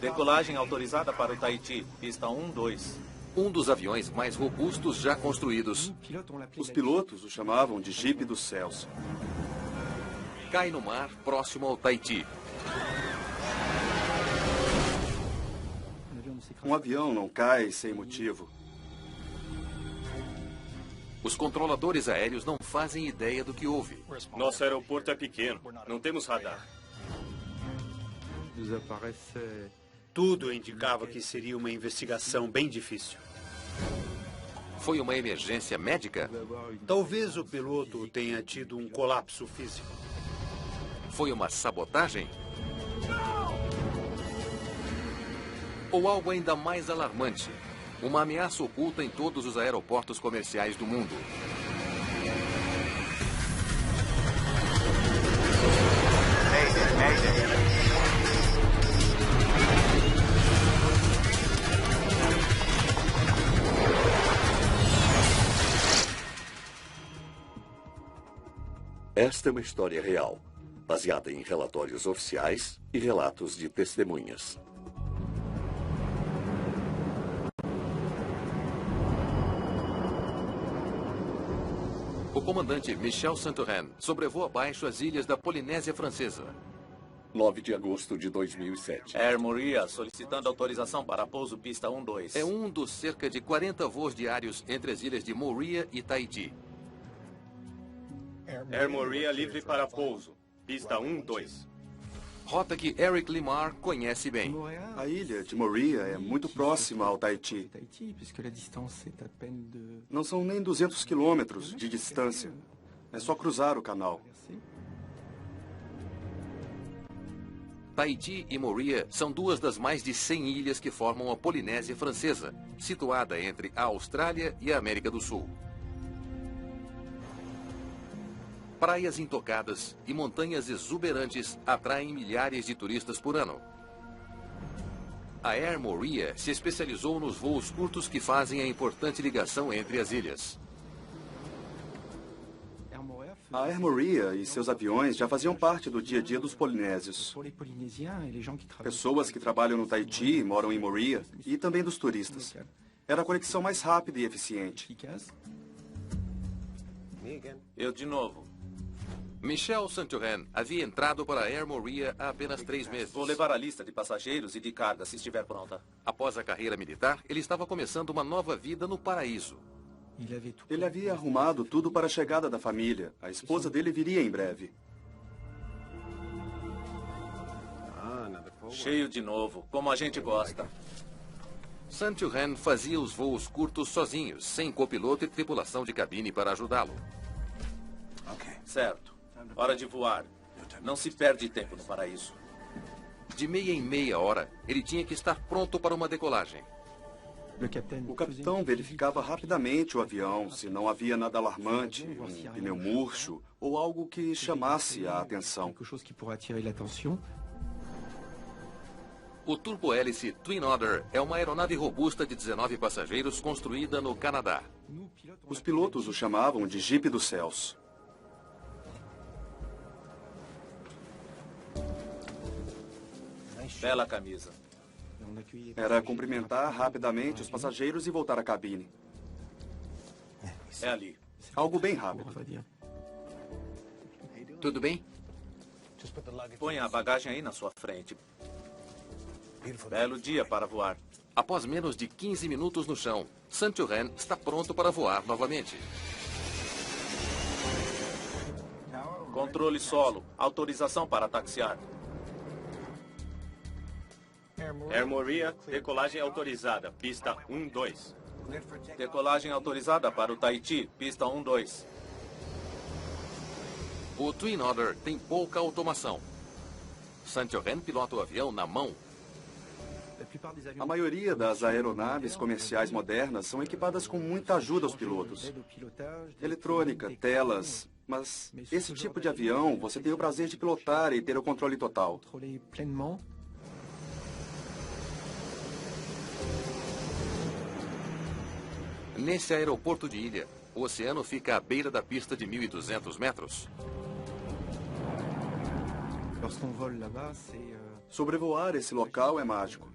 Decolagem autorizada para o Tahiti, pista 1-2. Um dos aviões mais robustos já construídos Os pilotos o chamavam de Jeep dos céus. cai no mar próximo ao Tahiti. Um avião não cai sem motivo. Os controladores aéreos não fazem ideia do que houve. Nosso aeroporto é pequeno, não temos radar. Tudo indicava que seria uma investigação bem difícil. Foi uma emergência médica? Talvez o piloto tenha tido um colapso físico. Foi uma sabotagem? Ou algo ainda mais alarmante? Uma ameaça oculta em todos os aeroportos comerciais do mundo. Esta é uma história real, baseada em relatórios oficiais e relatos de testemunhas. O comandante Michel Santorin sobrevoa abaixo as ilhas da Polinésia Francesa. 9 de agosto de 2007. Air Moria solicitando autorização para pouso pista 1-2. É um dos cerca de 40 voos diários entre as ilhas de Moorea e Tahiti. Air Moria livre para pouso, pista 1-2. Rota que Eric Limar conhece bem. A ilha de Moorea é muito próxima ao Tahiti. Não são nem 200 quilômetros de distância. É só cruzar o canal. Tahiti e Moorea são duas das mais de 100 ilhas que formam a Polinésia Francesa, situada entre a Austrália e a América do Sul. Praias intocadas e montanhas exuberantes atraem milhares de turistas por ano. A Air Moria se especializou nos voos curtos que fazem a importante ligação entre as ilhas. A Air Moria e seus aviões já faziam parte do dia a dia dos polinésios. Pessoas que trabalham no Tahiti moram em Moorea e também dos turistas. Era a conexão mais rápida e eficiente. Eu de novo. Michel Santorin havia entrado para a Air Moria há apenas 3 meses. Vou levar a lista de passageiros e de carga se estiver pronta. Após a carreira militar, ele estava começando uma nova vida no paraíso. Ele havia arrumado tudo para a chegada da família. A esposa dele viria em breve. Cheio de novo, como a gente gosta. Santorin fazia os voos curtos sozinhos, sem copiloto e tripulação de cabine para ajudá-lo. Certo. Hora de voar. Não se perde tempo no paraíso. De meia em meia hora, ele tinha que estar pronto para uma decolagem. O capitão verificava rapidamente o avião, se não havia nada alarmante, um pneu murcho ou algo que chamasse a atenção. O turbohélice Twin Otter é uma aeronave robusta de 19 passageiros construída no Canadá. Os pilotos o chamavam de Jeep dos céus. Bela camisa. Era cumprimentar rapidamente os passageiros e voltar à cabine. É ali. Algo bem rápido. Tudo bem? Ponha a bagagem aí na sua frente. Belo dia para voar. Após menos de 15 minutos no chão, Santorin está pronto para voar novamente. Controle solo. Autorização para taxiar. Air Moria, decolagem autorizada, pista 1-2. Decolagem autorizada para o Tahiti, pista 1-2. O Twin Otter tem pouca automação. Santorin pilota o avião na mão. A maioria das aeronaves comerciais modernas são equipadas com muita ajuda aos pilotos. Eletrônica, telas, mas esse tipo de avião você tem o prazer de pilotar e ter o controle total. Nesse aeroporto de ilha, o oceano fica à beira da pista de 1.200 metros. Sobrevoar esse local é mágico.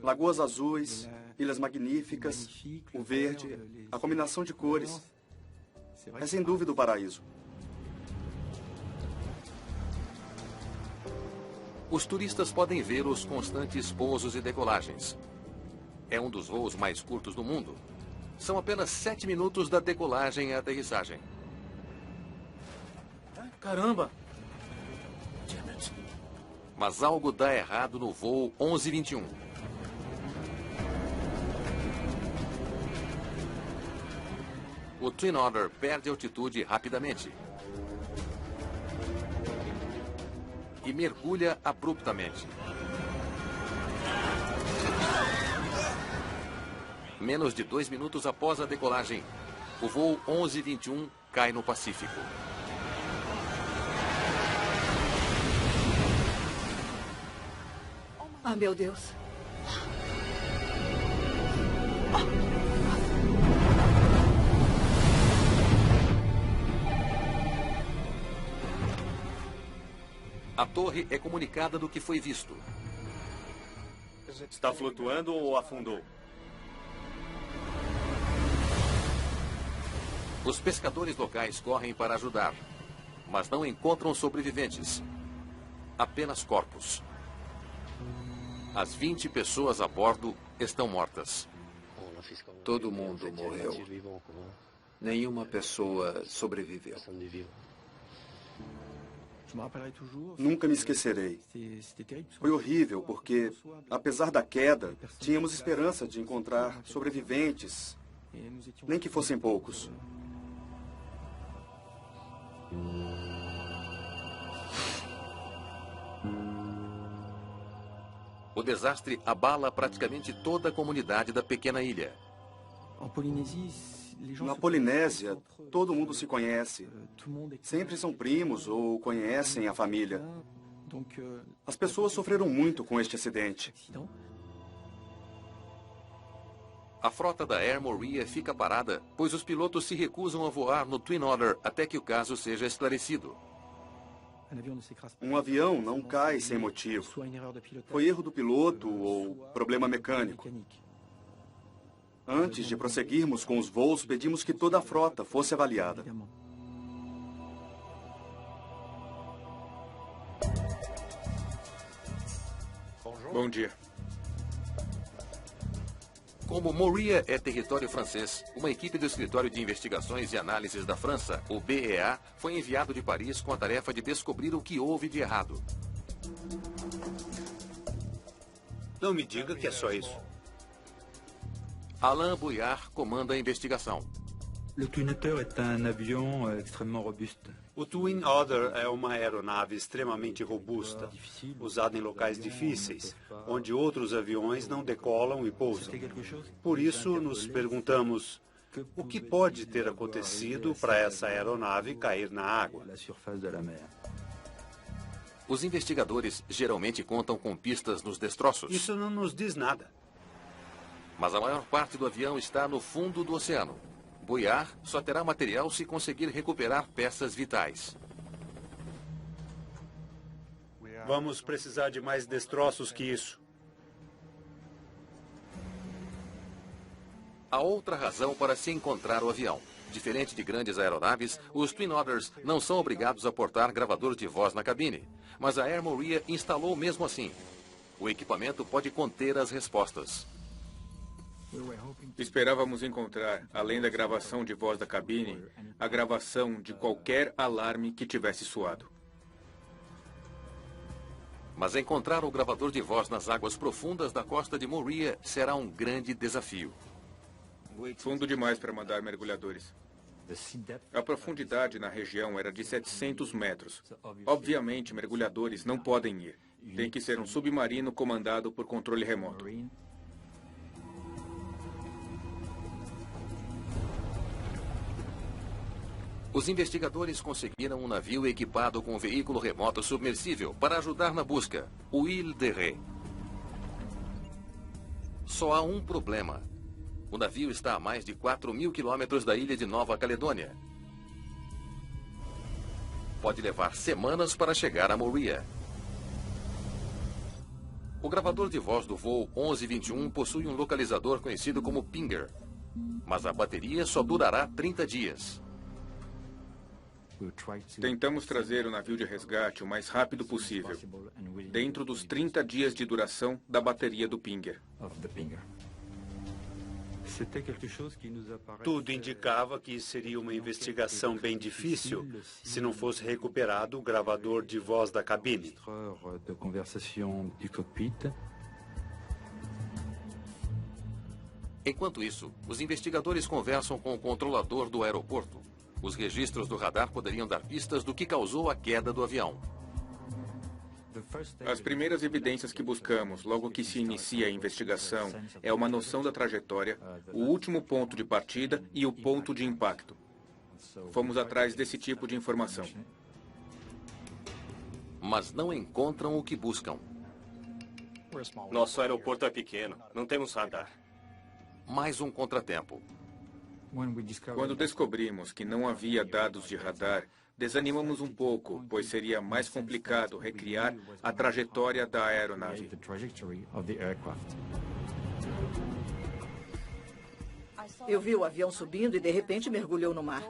Lagoas azuis, ilhas magníficas, o verde, a combinação de cores. É sem dúvida o paraíso. Os turistas podem ver os constantes pousos e decolagens. É um dos voos mais curtos do mundo. São apenas 7 minutos da decolagem e aterrissagem. Caramba! Mas algo dá errado no voo 1121. O Twin Otter perde altitude rapidamente e mergulha abruptamente. Menos de 2 minutos após a decolagem, o voo 1121 cai no Pacífico. Ah, meu Deus. A torre é comunicada do que foi visto. Está flutuando ou afundou? Os pescadores locais correm para ajudar, mas não encontram sobreviventes. Apenas corpos. As 20 pessoas a bordo estão mortas. Todo mundo morreu. Nenhuma pessoa sobreviveu. Nunca me esquecerei. Foi horrível porque, apesar da queda, tínhamos esperança de encontrar sobreviventes, nem que fossem poucos. O desastre abala praticamente toda a comunidade da pequena ilha. Na Polinésia, todo mundo se conhece. Sempre são primos ou conhecem a família. As pessoas sofreram muito com este acidente. A frota da Air Morea fica parada, pois os pilotos se recusam a voar no Twin Otter até que o caso seja esclarecido. Um avião não cai sem motivo. Foi erro do piloto ou problema mecânico. Antes de prosseguirmos com os voos, pedimos que toda a frota fosse avaliada. Bom dia. Como Morea é território francês, uma equipe do Escritório de Investigações e Análises da França, o BEA, foi enviado de Paris com a tarefa de descobrir o que houve de errado. Não me diga que é só isso. Alain Bouillard comanda a investigação. O Twin Otter é uma aeronave extremamente robusta, usada em locais difíceis, onde outros aviões não decolam e pousam. Por isso, nos perguntamos o que pode ter acontecido para essa aeronave cair na água. Os investigadores geralmente contam com pistas nos destroços. Isso não nos diz nada. Mas a maior parte do avião está no fundo do oceano. Bouillard só terá material se conseguir recuperar peças vitais. Vamos precisar de mais destroços que isso. Há outra razão para se encontrar o avião. Diferente de grandes aeronaves, os Twin Otters não são obrigados a portar gravador de voz na cabine. Mas a Air Morea instalou mesmo assim. O equipamento pode conter as respostas. Esperávamos encontrar, além da gravação de voz da cabine, a gravação de qualquer alarme que tivesse soado. Mas encontrar o gravador de voz nas águas profundas da costa de Morea será um grande desafio. Fundo demais para mandar mergulhadores. A profundidade na região era de 700 metros. Obviamente, mergulhadores não podem ir. Tem que ser um submarino comandado por controle remoto. Os investigadores conseguiram um navio equipado com um veículo remoto submersível para ajudar na busca, o Ile de Ré. Só há um problema. O navio está a mais de 4.000 quilômetros da ilha de Nova Caledônia. Pode levar semanas para chegar a Morea. O gravador de voz do voo 1121 possui um localizador conhecido como Pinger, mas a bateria só durará 30 dias. Tentamos trazer o navio de resgate o mais rápido possível, dentro dos 30 dias de duração da bateria do Pinger. Tudo indicava que seria uma investigação bem difícil se não fosse recuperado o gravador de voz da cabine. Enquanto isso, os investigadores conversam com o controlador do aeroporto. Os registros do radar poderiam dar pistas do que causou a queda do avião. As primeiras evidências que buscamos logo que se inicia a investigação é uma noção da trajetória, o último ponto de partida e o ponto de impacto. Fomos atrás desse tipo de informação. Mas não encontram o que buscam. Nosso aeroporto é pequeno, não temos radar. Mais um contratempo. Quando descobrimos que não havia dados de radar, desanimamos um pouco, pois seria mais complicado recriar a trajetória da aeronave. Eu vi o avião subindo e de repente mergulhou no mar.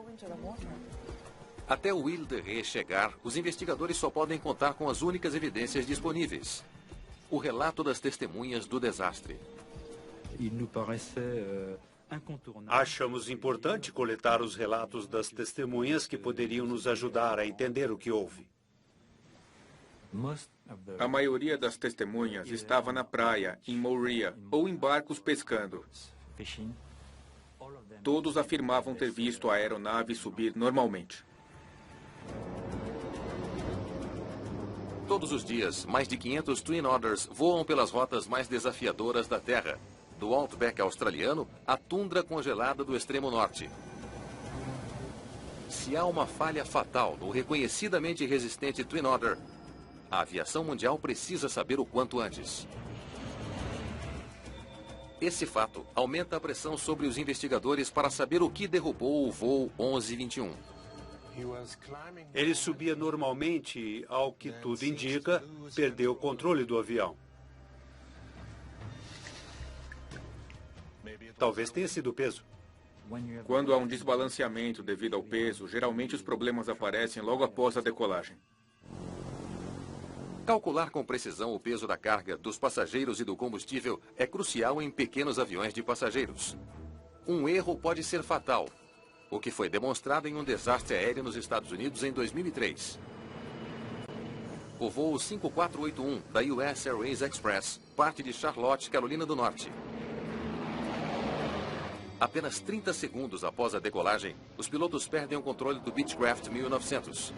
Até o Will de Ré chegar, os investigadores só podem contar com as únicas evidências disponíveis: o relato das testemunhas do desastre. Achamos importante coletar os relatos das testemunhas que poderiam nos ajudar a entender o que houve. A maioria das testemunhas estava na praia, em Moorea, ou em barcos pescando. Todos afirmavam ter visto a aeronave subir normalmente. Todos os dias, mais de 500 Twin Otters voam pelas rotas mais desafiadoras da Terra, do Outback australiano à tundra congelada do extremo norte. Se há uma falha fatal no reconhecidamente resistente Twin Otter, a aviação mundial precisa saber o quanto antes. Esse fato aumenta a pressão sobre os investigadores para saber o que derrubou o voo 1121. Ele subia normalmente e, ao que tudo indica, perdeu o controle do avião. Talvez tenha sido o peso. Quando há um desbalanceamento devido ao peso, geralmente os problemas aparecem logo após a decolagem. Calcular com precisão o peso da carga, dos passageiros e do combustível é crucial em pequenos aviões de passageiros. Um erro pode ser fatal, o que foi demonstrado em um desastre aéreo nos Estados Unidos em 2003. O voo 5481 da US Airways Express parte de Charlotte, Carolina do Norte. Apenas 30 segundos após a decolagem, os pilotos perdem o controle do Beechcraft 1900.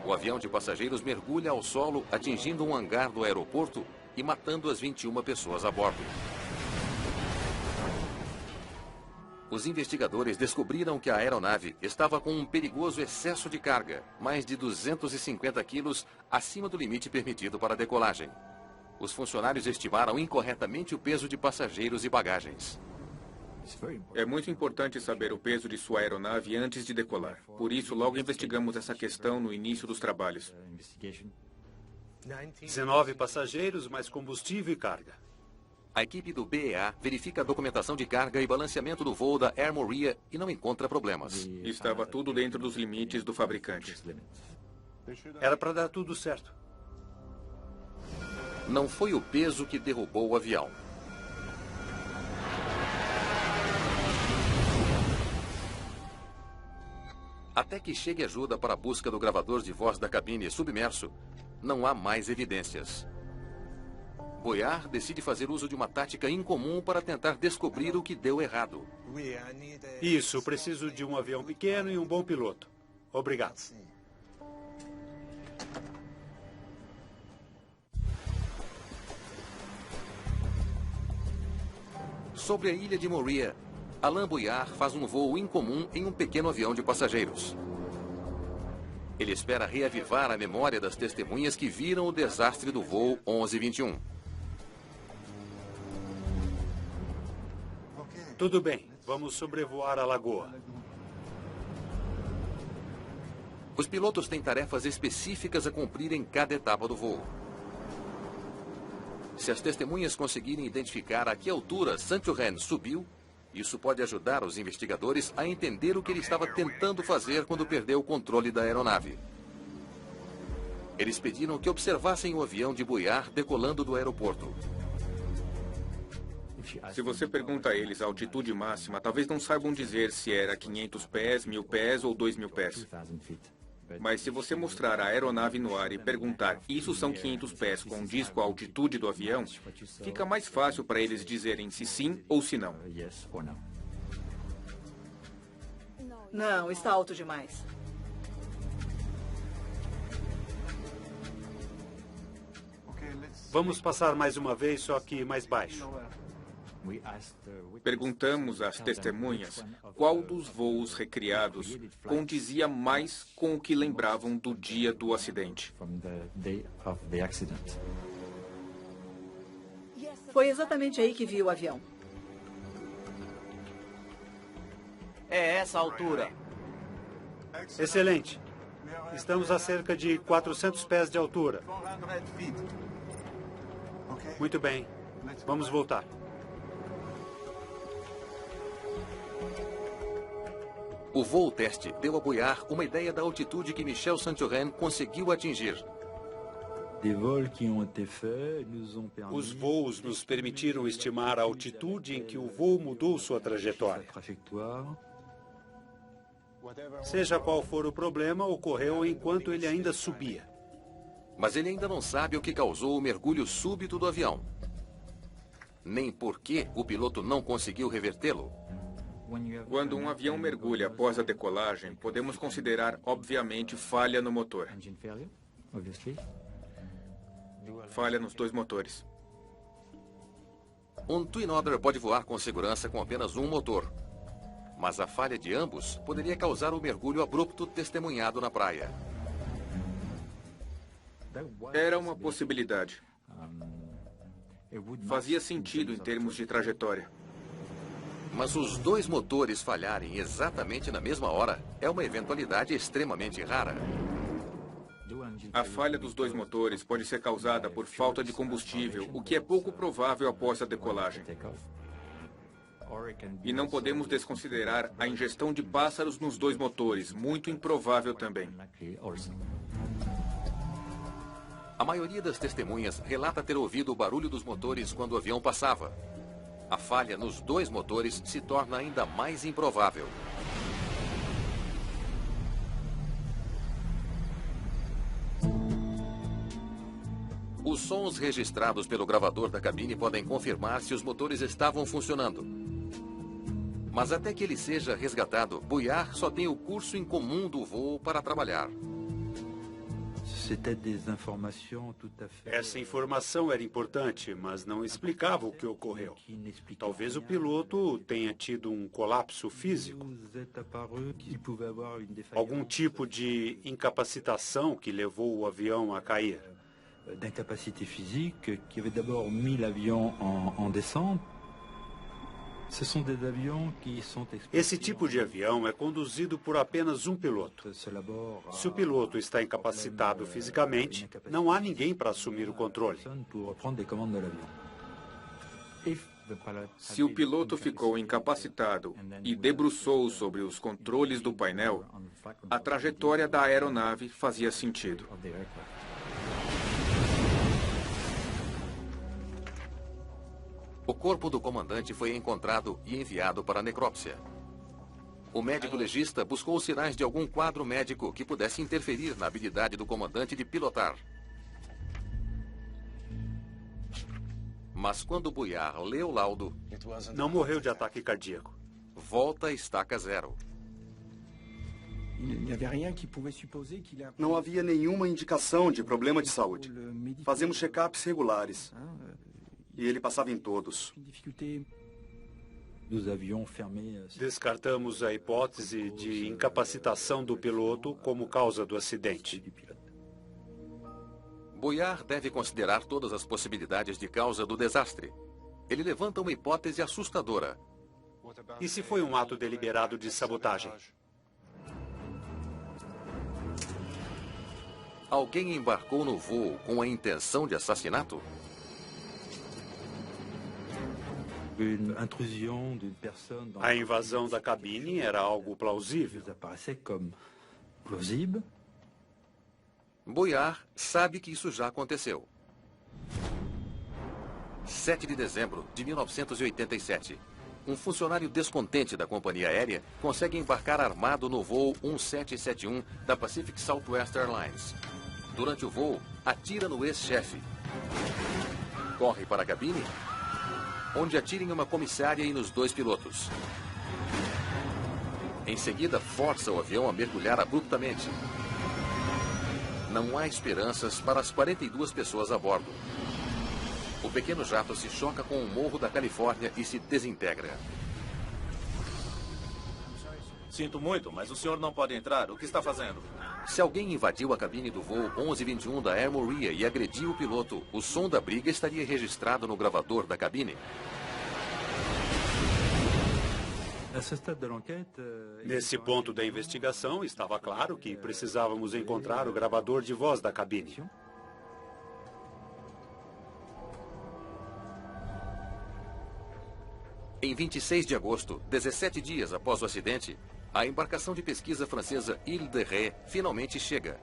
O avião de passageiros mergulha ao solo, atingindo um hangar do aeroporto e matando as 21 pessoas a bordo. Os investigadores descobriram que a aeronave estava com um perigoso excesso de carga, mais de 250 quilos acima do limite permitido para a decolagem. Os funcionários estimaram incorretamente o peso de passageiros e bagagens. É muito importante saber o peso de sua aeronave antes de decolar. Por isso, logo investigamos essa questão no início dos trabalhos. 19 passageiros, mais combustível e carga. A equipe do BEA verifica a documentação de carga e balanceamento do voo da Air Moorea e não encontra problemas. Estava tudo dentro dos limites do fabricante. Era para dar tudo certo. Não foi o peso que derrubou o avião. Até que chegue ajuda para a busca do gravador de voz da cabine submerso, não há mais evidências. Boyard decide fazer uso de uma tática incomum para tentar descobrir o que deu errado. Isso, preciso de um avião pequeno e um bom piloto. Obrigado. Sobre a ilha de Moorea, Alain Boyard faz um voo incomum em um pequeno avião de passageiros. Ele espera reavivar a memória das testemunhas que viram o desastre do voo 1121. Tudo bem, vamos sobrevoar a lagoa. Os pilotos têm tarefas específicas a cumprir em cada etapa do voo. Se as testemunhas conseguirem identificar a que altura Santorin subiu, isso pode ajudar os investigadores a entender o que ele estava tentando fazer quando perdeu o controle da aeronave. Eles pediram que observassem o avião de Bouillard decolando do aeroporto. Se você pergunta a eles a altitude máxima, talvez não saibam dizer se era 500 pés, 1.000 pés ou 2.000 pés. Mas se você mostrar a aeronave no ar e perguntar, isso são 500 pés, condiz com a altitude do avião, fica mais fácil para eles dizerem se sim ou se não. Não, está alto demais. Vamos passar mais uma vez, só que mais baixo. Perguntamos às testemunhas qual dos voos recriados condizia mais com o que lembravam do dia do acidente. Foi exatamente aí que vi o avião. É essa altura. Excelente. Estamos a cerca de 400 pés de altura. Muito bem. Vamos voltar. O voo teste deu a Bouillard uma ideia da altitude que Michel Santorin conseguiu atingir. Os voos nos permitiram estimar a altitude em que o voo mudou sua trajetória. Seja qual for o problema, ocorreu enquanto ele ainda subia. Mas ele ainda não sabe o que causou o mergulho súbito do avião. Nem por que o piloto não conseguiu revertê-lo. Quando um avião mergulha após a decolagem, podemos considerar, obviamente, falha no motor. Falha nos dois motores. Um Twin Otter pode voar com segurança com apenas um motor. Mas a falha de ambos poderia causar o mergulho abrupto testemunhado na praia. Era uma possibilidade. Fazia sentido em termos de trajetória. Mas os dois motores falharem exatamente na mesma hora é uma eventualidade extremamente rara. A falha dos dois motores pode ser causada por falta de combustível, o que é pouco provável após a decolagem. E não podemos desconsiderar a ingestão de pássaros nos dois motores, muito improvável também. A maioria das testemunhas relata ter ouvido o barulho dos motores quando o avião passava. A falha nos dois motores se torna ainda mais improvável. Os sons registrados pelo gravador da cabine podem confirmar se os motores estavam funcionando. Mas até que ele seja resgatado, Bouillard só tem o curso em comum do voo para trabalhar. Essa informação era importante, mas não explicava o que ocorreu. Talvez o piloto tenha tido um colapso físico. Algum tipo de incapacitação que levou o avião a cair. D'incapacité physique qui avait d'abord mis l'avion en descente. Esse tipo de avião é conduzido por apenas um piloto. Se o piloto está incapacitado fisicamente, não há ninguém para assumir o controle. Se o piloto ficou incapacitado e debruçou sobre os controles do painel, a trajetória da aeronave fazia sentido. O corpo do comandante foi encontrado e enviado para a necrópsia. O médico legista buscou sinais de algum quadro médico que pudesse interferir na habilidade do comandante de pilotar. Mas quando Bouillard lê o laudo, não morreu de ataque cardíaco. Volta a estaca zero. Não havia nenhuma indicação de problema de saúde. Fazemos check-ups regulares. E ele passava em todos. Descartamos a hipótese de incapacitação do piloto como causa do acidente. Bouillard deve considerar todas as possibilidades de causa do desastre. Ele levanta uma hipótese assustadora. E se foi um ato deliberado de sabotagem? Alguém embarcou no voo com a intenção de assassinato? A invasão da cabine era algo plausível. Boyard sabe que isso já aconteceu. 7 de dezembro de 1987. Um funcionário descontente da companhia aérea consegue embarcar armado no voo 1771 da Pacific Southwest Airlines. Durante o voo, atira no ex-chefe. Corre para a cabine, onde atira em uma comissária e nos 2 pilotos. Em seguida, força o avião a mergulhar abruptamente. Não há esperanças para as 42 pessoas a bordo. O pequeno jato se choca com o morro da Califórnia e se desintegra. Sinto muito, mas o senhor não pode entrar. O que está fazendo? Se alguém invadiu a cabine do voo 1121 da Air Maria e agrediu o piloto, o som da briga estaria registrado no gravador da cabine. Nesse ponto da investigação, estava claro que precisávamos encontrar o gravador de voz da cabine. Em 26 de agosto, 17 dias após o acidente, a embarcação de pesquisa francesa Ile de Ré finalmente chega.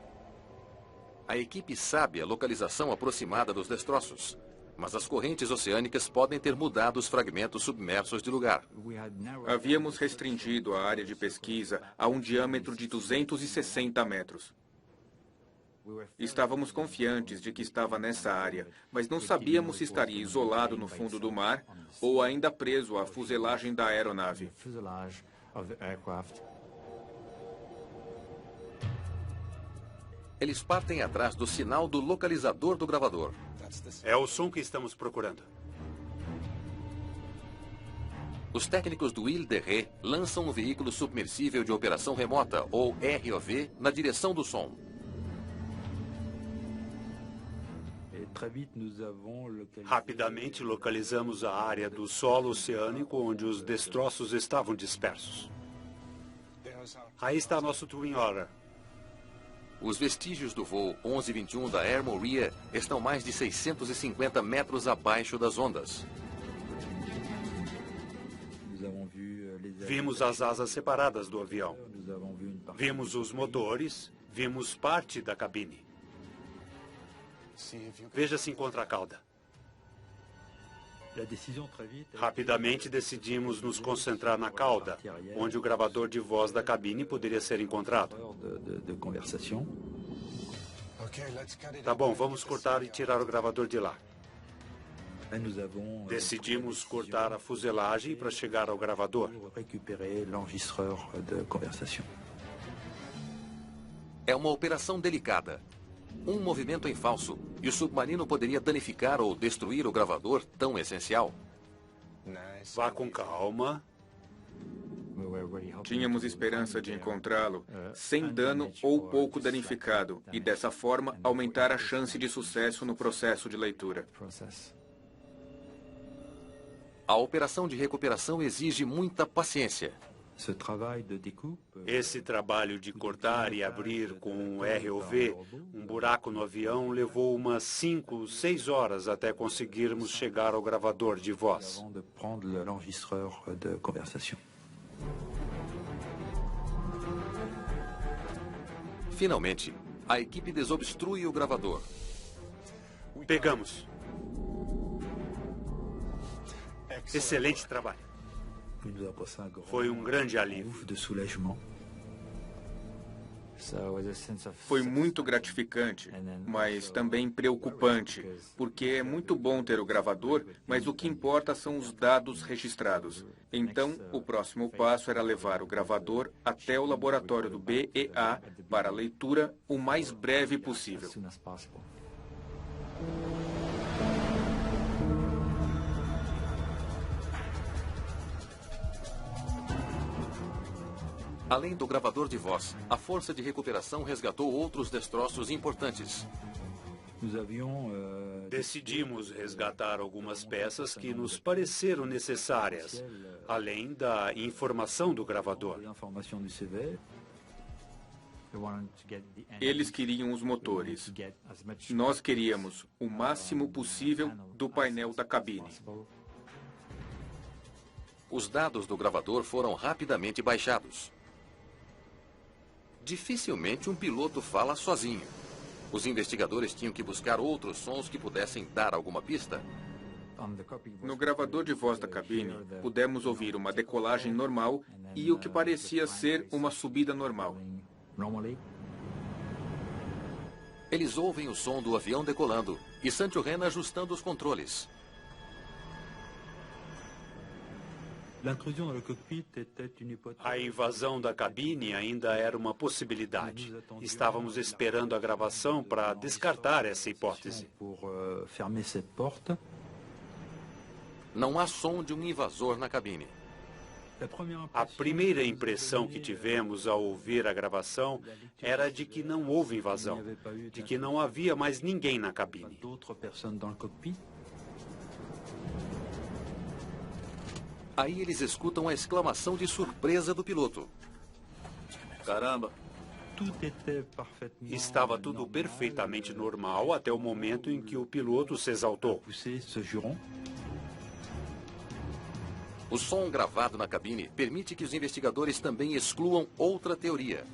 A equipe sabe a localização aproximada dos destroços, mas as correntes oceânicas podem ter mudado os fragmentos submersos de lugar. Havíamos restringido a área de pesquisa a um diâmetro de 260 metros. Estávamos confiantes de que estava nessa área, mas não sabíamos se estaria isolado no fundo do mar ou ainda preso à fuselagem da aeronave. Eles partem atrás do sinal do localizador do gravador. É o som que estamos procurando. Os técnicos do Ile de Ré lançam um veículo submersível de operação remota, ou ROV, na direção do som. Rapidamente localizamos a área do solo oceânico onde os destroços estavam dispersos. Aí está nosso Twin Otter. Os vestígios do voo 1121 da Air Maria estão mais de 650 metros abaixo das ondas. Vimos as asas separadas do avião. Vimos os motores, vimos parte da cabine. Veja se encontra a cauda. Rapidamente decidimos nos concentrar na cauda, onde o gravador de voz da cabine poderia ser encontrado. Tá bom, vamos cortar e tirar o gravador de lá. Decidimos cortar a fuselagem para chegar ao gravador. É uma operação delicada. Um movimento em falso e o submarino poderia danificar ou destruir o gravador tão essencial. Vá com calma. Tínhamos esperança de encontrá-lo sem dano ou pouco danificado e, dessa forma, aumentar a chance de sucesso no processo de leitura. A operação de recuperação exige muita paciência. Esse trabalho de cortar e abrir com um ROV um buraco no avião levou umas 5, 6 horas até conseguirmos chegar ao gravador de voz. Finalmente, a equipe desobstrui o gravador. Pegamos. Excelente trabalho. Foi um grande alívio. Foi muito gratificante, mas também preocupante, porque é muito bom ter o gravador, mas o que importa são os dados registrados. Então, o próximo passo era levar o gravador até o laboratório do BEA para leitura o mais breve possível. Além do gravador de voz, a força de recuperação resgatou outros destroços importantes. Decidimos resgatar algumas peças que nos pareceram necessárias, além da informação do gravador. Eles queriam os motores. Nós queríamos o máximo possível do painel da cabine. os dados do gravador foram rapidamente baixados. Dificilmente um piloto fala sozinho. Os investigadores tinham que buscar outros sons que pudessem dar alguma pista. No gravador de voz da cabine, pudemos ouvir uma decolagem normal e o que parecia ser uma subida normal. Eles ouvem o som do avião decolando e Santoren ajustando os controles. A invasão da cabine ainda era uma possibilidade. Estávamos esperando a gravação para descartar essa hipótese. Não há som de um invasor na cabine. A primeira impressão que tivemos ao ouvir a gravação era de que não houve invasão, de que não havia mais ninguém na cabine. Aí eles escutam a exclamação de surpresa do piloto. Caramba! Estava tudo perfeitamente normal até o momento em que o piloto se exaltou. O som gravado na cabine permite que os investigadores também excluam outra teoria.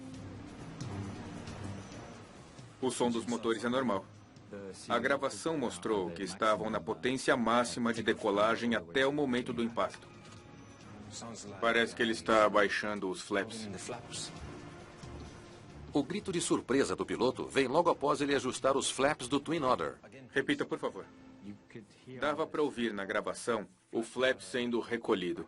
O som dos motores é normal. A gravação mostrou que estavam na potência máxima de decolagem até o momento do impacto. Parece que ele está abaixando os flaps. O grito de surpresa do piloto vem logo após ele ajustar os flaps do Twin Otter. Repita, por favor. Dava para ouvir na gravação o flap sendo recolhido.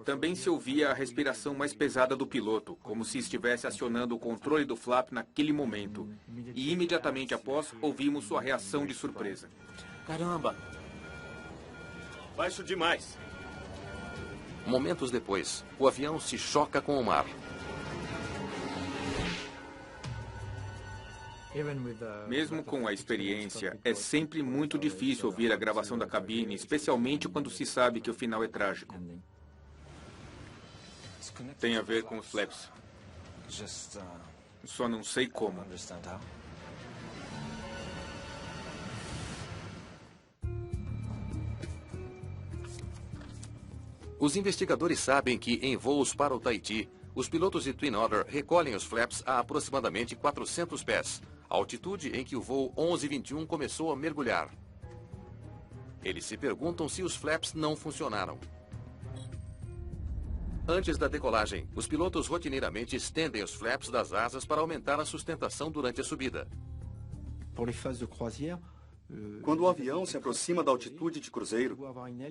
Também se ouvia a respiração mais pesada do piloto, como se estivesse acionando o controle do flap naquele momento. E imediatamente após, ouvimos sua reação de surpresa. Caramba! Baixo demais. Momentos depois, o avião se choca com o mar. Mesmo com a experiência, é sempre muito difícil ouvir a gravação da cabine, especialmente quando se sabe que o final é trágico. Tem a ver com os flaps. Só não sei como. Os investigadores sabem que, em voos para o Tahiti, os pilotos de Twin Otter recolhem os flaps a aproximadamente 400 pés, a altitude em que o voo 1121 começou a mergulhar. Eles se perguntam se os flaps não funcionaram. Antes da decolagem, os pilotos rotineiramente estendem os flaps das asas para aumentar a sustentação durante a subida. Quando o avião se aproxima da altitude de cruzeiro,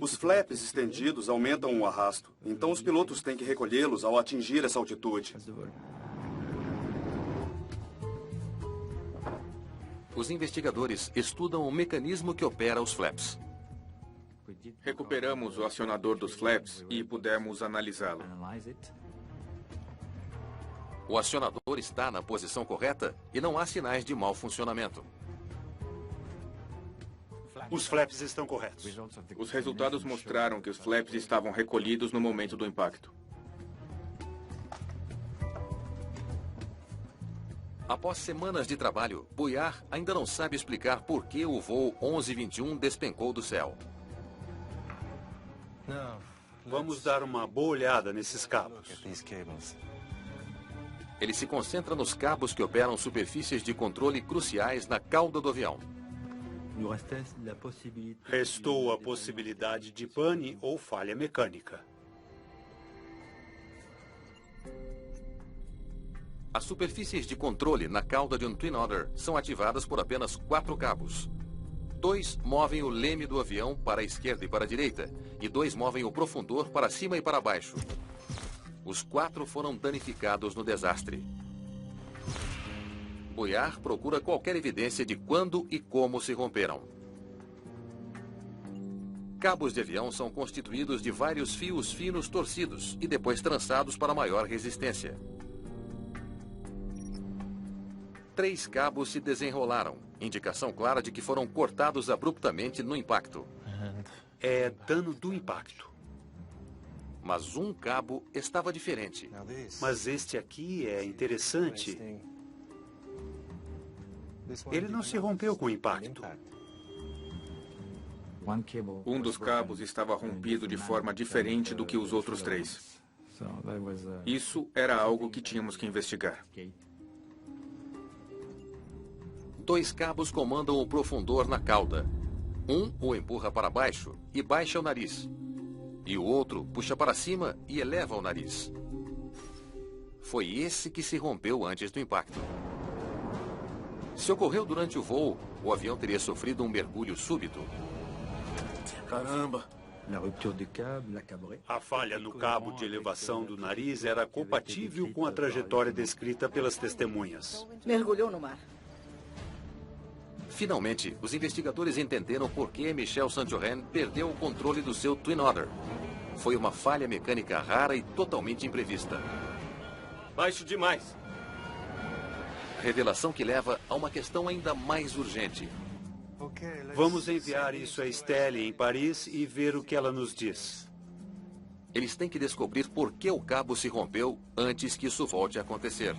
os flaps estendidos aumentam o arrasto. Então os pilotos têm que recolhê-los ao atingir essa altitude. Os investigadores estudam o mecanismo que opera os flaps. Recuperamos o acionador dos flaps e pudemos analisá-lo. O acionador está na posição correta e não há sinais de mau funcionamento. Os flaps estão corretos. Os resultados mostraram que os flaps estavam recolhidos no momento do impacto. Após semanas de trabalho, Bouillard ainda não sabe explicar por que o voo 1121 despencou do céu. Vamos dar uma boa olhada nesses cabos. Ele se concentra nos cabos que operam superfícies de controle cruciais na cauda do avião. Restou a possibilidade de pane ou falha mecânica. As superfícies de controle na cauda de um Twin Otter são ativadas por apenas 4 cabos. 2 movem o leme do avião para a esquerda e para a direita, e 2 movem o profundor para cima e para baixo. Os 4 foram danificados no desastre. Bouillard procura qualquer evidência de quando e como se romperam. Cabos de avião são constituídos de vários fios finos torcidos e depois trançados para maior resistência. 3 cabos se desenrolaram, indicação clara de que foram cortados abruptamente no impacto. É dano do impacto. Mas um cabo estava diferente. Mas este aqui é interessante. Ele não se rompeu com o impacto. Um dos cabos estava rompido de forma diferente do que os outros 3. Isso era algo que tínhamos que investigar. 2 cabos comandam o profundor na cauda. Um o empurra para baixo e baixa o nariz. E o outro puxa para cima e eleva o nariz. Foi esse que se rompeu antes do impacto. Se ocorreu durante o voo, o avião teria sofrido um mergulho súbito. Caramba! A falha no cabo de elevação do nariz era compatível com a trajetória descrita pelas testemunhas. Mergulhou no mar. Finalmente, os investigadores entenderam por que Michel St-Johann perdeu o controle do seu Twin Otter. Foi uma falha mecânica rara e totalmente imprevista. Baixo demais. Revelação que leva a uma questão ainda mais urgente. Vamos enviar isso a Estelle em Paris e ver o que ela nos diz. Eles têm que descobrir por que o cabo se rompeu antes que isso volte a acontecer.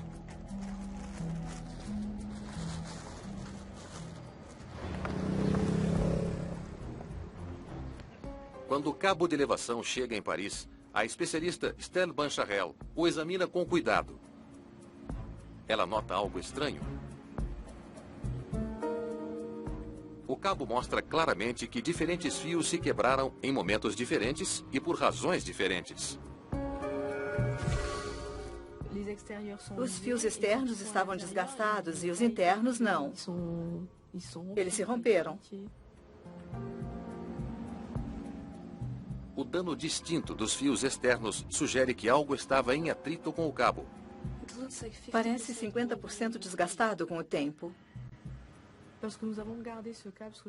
Quando o cabo de elevação chega em Paris, a especialista Estelle Bancharel o examina com cuidado. Ela nota algo estranho. O cabo mostra claramente que diferentes fios se quebraram em momentos diferentes e por razões diferentes. Os fios externos estavam desgastados e os internos não. Eles se romperam. O dano distinto dos fios externos sugere que algo estava em atrito com o cabo. Parece 50% desgastado com o tempo.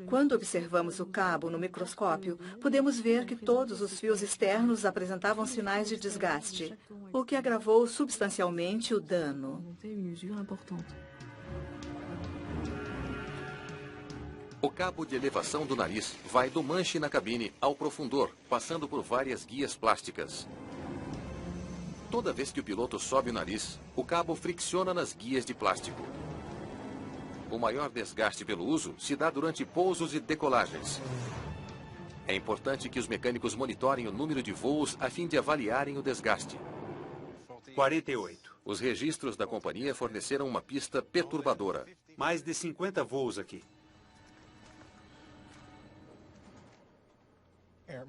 Quando observamos o cabo no microscópio, podemos ver que todos os fios externos apresentavam sinais de desgaste, o que agravou substancialmente o dano. O cabo de elevação do nariz vai do manche na cabine ao profundor, passando por várias guias plásticas. Toda vez que o piloto sobe o nariz, o cabo fricciona nas guias de plástico. O maior desgaste pelo uso se dá durante pousos e decolagens. É importante que os mecânicos monitorem o número de voos a fim de avaliarem o desgaste. 48. Os registros da companhia forneceram uma pista perturbadora. Mais de 50 voos aqui.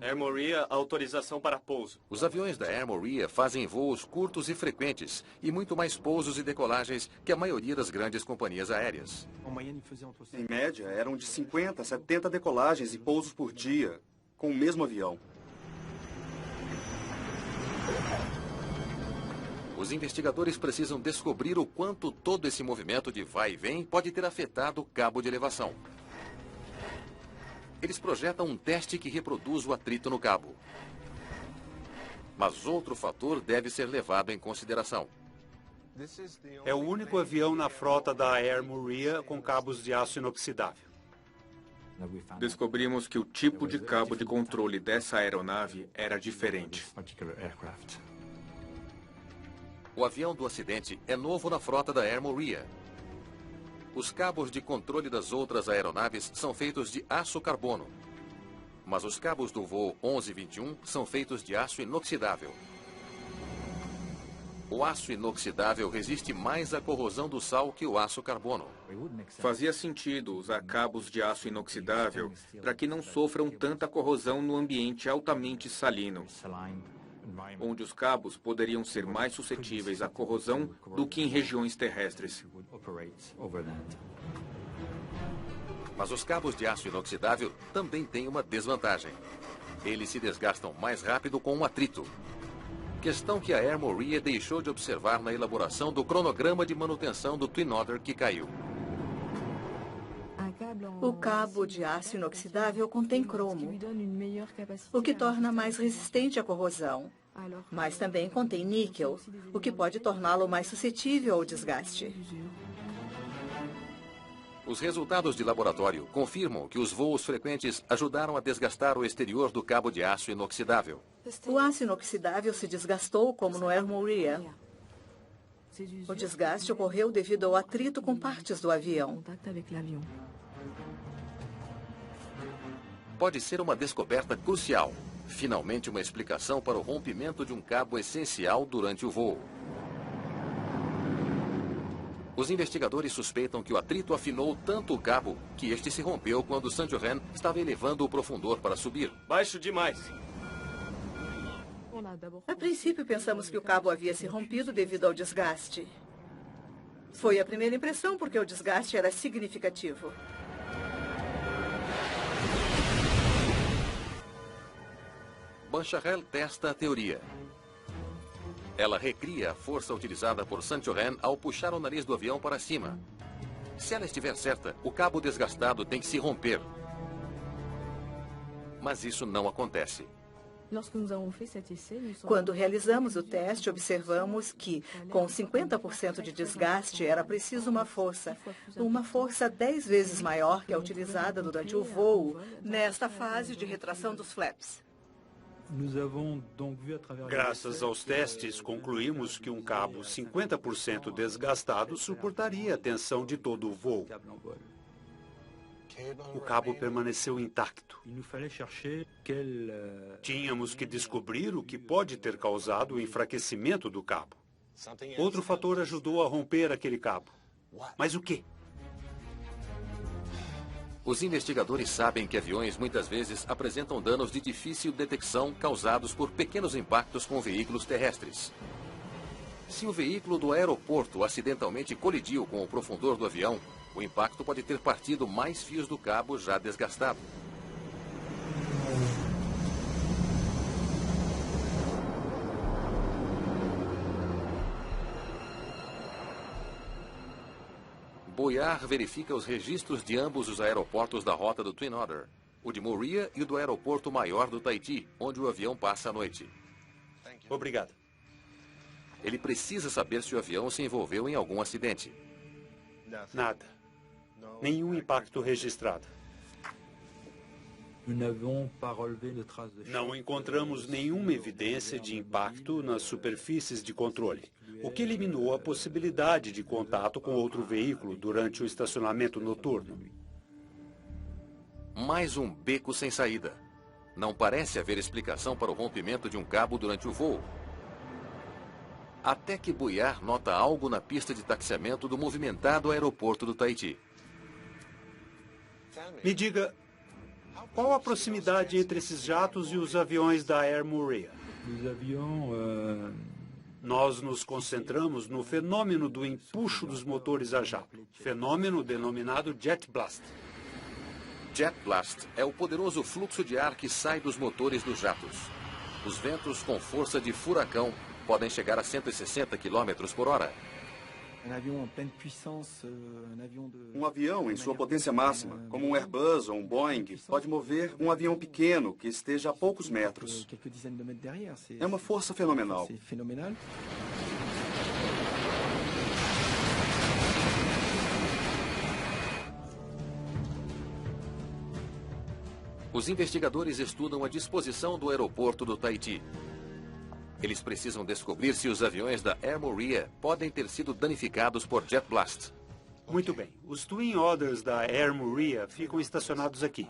Air Moria, autorização para pouso. Os aviões da Air Moria fazem voos curtos e frequentes e muito mais pousos e decolagens que a maioria das grandes companhias aéreas. Em média, eram de 50 a 70 decolagens e pousos por dia, com o mesmo avião. Os investigadores precisam descobrir o quanto todo esse movimento de vai e vem pode ter afetado o cabo de elevação. Eles projetam um teste que reproduz o atrito no cabo. Mas outro fator deve ser levado em consideração. É o único avião na frota da Air Moria com cabos de aço inoxidável. Descobrimos que o tipo de cabo de controle dessa aeronave era diferente. O avião do acidente é novo na frota da Air Moria. Os cabos de controle das outras aeronaves são feitos de aço carbono. Mas os cabos do voo 1121 são feitos de aço inoxidável. O aço inoxidável resiste mais à corrosão do sal que o aço carbono. Fazia sentido usar cabos de aço inoxidável para que não sofram tanta corrosão no ambiente altamente salino, onde os cabos poderiam ser mais suscetíveis à corrosão do que em regiões terrestres. Mas os cabos de aço inoxidável também têm uma desvantagem. Eles se desgastam mais rápido com um atrito. Questão que a Air Moria deixou de observar na elaboração do cronograma de manutenção do Twin Otter que caiu. O cabo de aço inoxidável contém cromo, o que torna mais resistente à corrosão. Mas também contém níquel, o que pode torná-lo mais suscetível ao desgaste. Os resultados de laboratório confirmam que os voos frequentes ajudaram a desgastar o exterior do cabo de aço inoxidável. O aço inoxidável se desgastou como no Air Moria. O desgaste ocorreu devido ao atrito com partes do avião. pode ser uma descoberta crucial. Finalmente uma explicação para o rompimento de um cabo essencial durante o voo. Os investigadores suspeitam que o atrito afinou tanto o cabo que este se rompeu quando Saint-Johann estava elevando o profundor para subir. Baixo demais. A princípio, pensamos que o cabo havia se rompido devido ao desgaste. Foi a primeira impressão porque o desgaste era significativo. Banchahel testa a teoria. Ela recria a força utilizada por Saint-Johann ao puxar o nariz do avião para cima. Se ela estiver certa, o cabo desgastado tem que se romper. Mas isso não acontece. Quando realizamos o teste, observamos que, com 50% de desgaste, era preciso uma força 10 vezes maior que a utilizada durante o voo, nesta fase de retração dos flaps. Graças aos testes, concluímos que um cabo 50% desgastado suportaria a tensão de todo o voo. O cabo permaneceu intacto. Tínhamos que descobrir o que pode ter causado o enfraquecimento do cabo. Outro fator ajudou a romper aquele cabo. Mas o quê? Os investigadores sabem que aviões muitas vezes apresentam danos de difícil detecção causados por pequenos impactos com veículos terrestres. Se o veículo do aeroporto acidentalmente colidiu com o profundor do avião, o impacto pode ter partido mais fios do cabo já desgastado. Boyard verifica os registros de ambos os aeroportos da rota do Twin Otter, o de Moorea e o do aeroporto maior do Tahiti, onde o avião passa a noite. Obrigado. Ele precisa saber se o avião se envolveu em algum acidente. Nada. Nenhum impacto registrado. Não encontramos nenhuma evidência de impacto nas superfícies de controle, o que eliminou a possibilidade de contato com outro veículo durante o estacionamento noturno. Mais um beco sem saída. Não parece haver explicação para o rompimento de um cabo durante o voo. Até que Boyard nota algo na pista de taxiamento do movimentado aeroporto do Tahiti. Me diga, qual a proximidade entre esses jatos e os aviões da Air Moorea? Nós nos concentramos no fenômeno do empuxo dos motores a jato, fenômeno denominado Jet Blast. Jet Blast é o poderoso fluxo de ar que sai dos motores dos jatos. Os ventos com força de furacão podem chegar a 160 km por hora. Um avião em sua potência máxima, como um Airbus ou um Boeing, pode mover um avião pequeno que esteja a poucos metros. É uma força fenomenal. Os investigadores estudam a disposição do aeroporto do Tahiti. Eles precisam descobrir se os aviões da Air Moorea podem ter sido danificados por Jet Blast. Muito bem. Os Twin Otters da Air Moorea ficam estacionados aqui.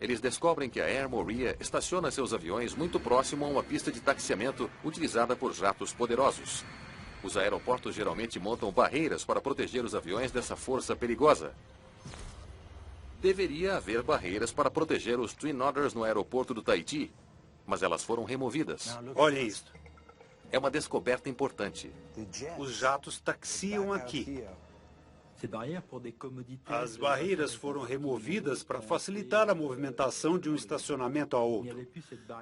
Eles descobrem que a Air Moorea estaciona seus aviões muito próximo a uma pista de taxiamento utilizada por jatos poderosos. Os aeroportos geralmente montam barreiras para proteger os aviões dessa força perigosa. Deveria haver barreiras para proteger os Twin Otters no aeroporto do Tahiti, mas elas foram removidas. Olhem isto. É uma descoberta importante. Os jatos taxiam aqui. As barreiras foram removidas para facilitar a movimentação de um estacionamento a outro.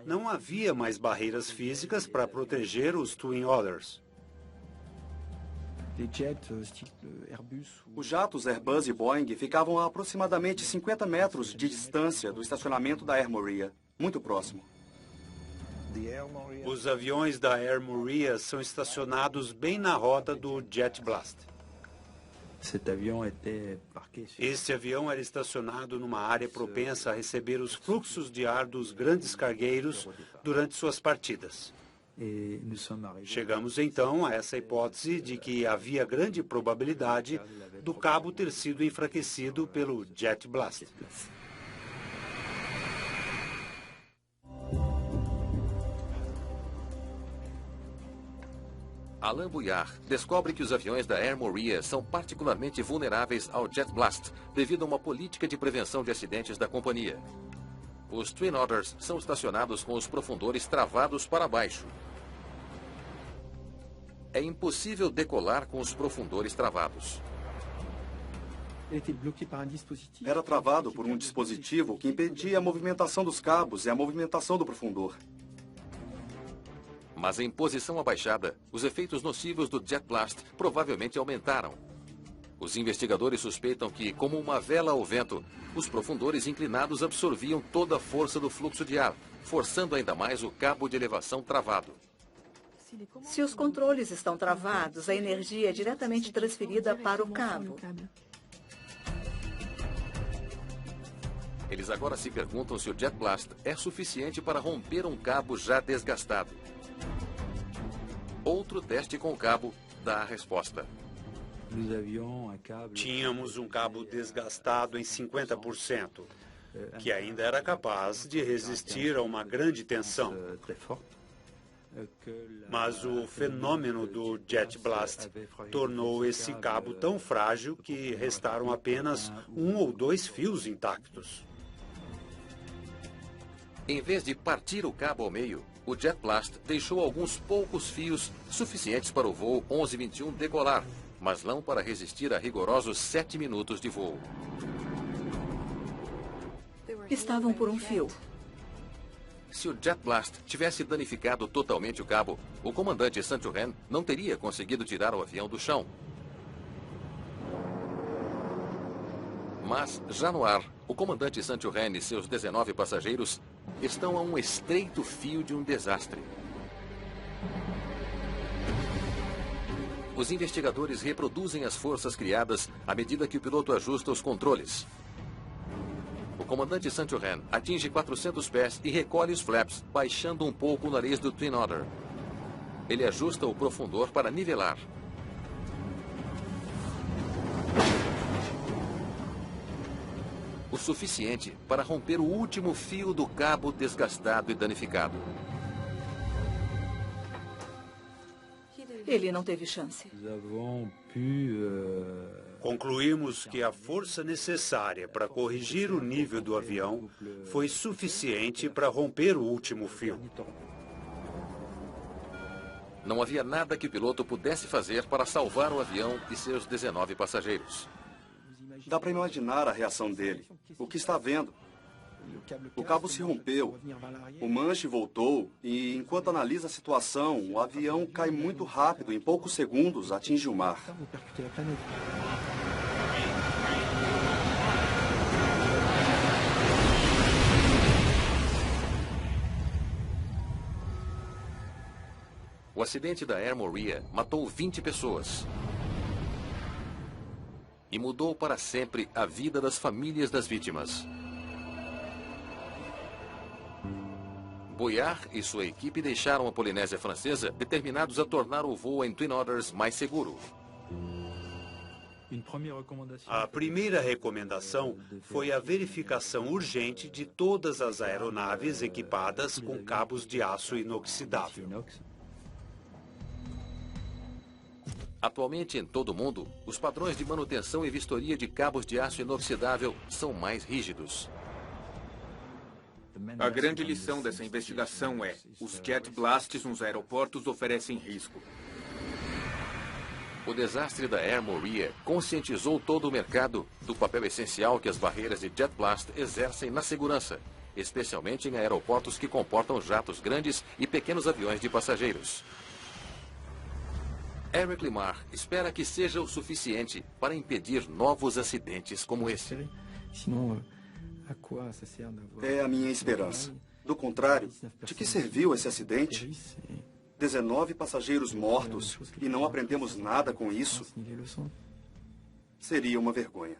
Não havia mais barreiras físicas para proteger os Twin Otters. Os jatos Airbus e Boeing ficavam a aproximadamente 50 metros de distância do estacionamento da Air Moorea, muito próximo. Os aviões da Air Moorea são estacionados bem na rota do Jet Blast. Este avião era estacionado numa área propensa a receber os fluxos de ar dos grandes cargueiros durante suas partidas. Chegamos então a essa hipótese de que havia grande probabilidade do cabo ter sido enfraquecido pelo Jet Blast. Alain Bouillard descobre que os aviões da Air Morea são particularmente vulneráveis ao jet blast devido a uma política de prevenção de acidentes da companhia. Os Twin Otters são estacionados com os profundores travados para baixo. É impossível decolar com os profundores travados. Era travado por um dispositivo que impedia a movimentação dos cabos e a movimentação do profundor. Mas em posição abaixada, os efeitos nocivos do jet blast provavelmente aumentaram. Os investigadores suspeitam que, como uma vela ao vento, os profundores inclinados absorviam toda a força do fluxo de ar, forçando ainda mais o cabo de elevação travado. Se os controles estão travados, a energia é diretamente transferida para o cabo. Eles agora se perguntam se o jet blast é suficiente para romper um cabo já desgastado. Outro teste com o cabo dá a resposta. Tínhamos um cabo desgastado em 50%, que ainda era capaz de resistir a uma grande tensão. Mas o fenômeno do jet blast tornou esse cabo tão frágil que restaram apenas 1 ou 2 fios intactos. Em vez de partir o cabo ao meio, o jet blast deixou alguns poucos fios suficientes para o voo 1121 decolar, mas não para resistir a rigorosos 7 minutos de voo. Estavam por um fio. Se o jet blast tivesse danificado totalmente o cabo, o comandante Santurren não teria conseguido tirar o avião do chão. Mas, já no ar, o comandante Santurren e seus 19 passageiros estão a um estreito fio de um desastre. Os investigadores reproduzem as forças criadas à medida que o piloto ajusta os controles. O comandante Santurren atinge 400 pés e recolhe os flaps, baixando um pouco o nariz do Twin Otter. Ele ajusta o profundor para nivelar. O suficiente para romper o último fio do cabo desgastado e danificado. Ele não teve chance. Concluímos que a força necessária para corrigir o nível do avião foi suficiente para romper o último fio. Não havia nada que o piloto pudesse fazer para salvar o avião e seus 19 passageiros. Dá para imaginar a reação dele. O que está vendo? O cabo se rompeu, o manche voltou e, enquanto analisa a situação, o avião cai muito rápido, em poucos segundos atinge o mar. O acidente da Air Morea matou 20 pessoas. E mudou para sempre a vida das famílias das vítimas. Bouillard e sua equipe deixaram a Polinésia Francesa determinados a tornar o voo em Twin Otters mais seguro. A primeira recomendação foi a verificação urgente de todas as aeronaves equipadas com cabos de aço inoxidável. Atualmente, em todo o mundo, os padrões de manutenção e vistoria de cabos de aço inoxidável são mais rígidos. A grande lição dessa investigação é: os jet blasts nos aeroportos oferecem risco. O desastre da Air Morea conscientizou todo o mercado do papel essencial que as barreiras de jet blast exercem na segurança, especialmente em aeroportos que comportam jatos grandes e pequenos aviões de passageiros. Eric Limar espera que seja o suficiente para impedir novos acidentes como esse. É a minha esperança. Do contrário, de que serviu esse acidente? 19 passageiros mortos e não aprendemos nada com isso? Seria uma vergonha.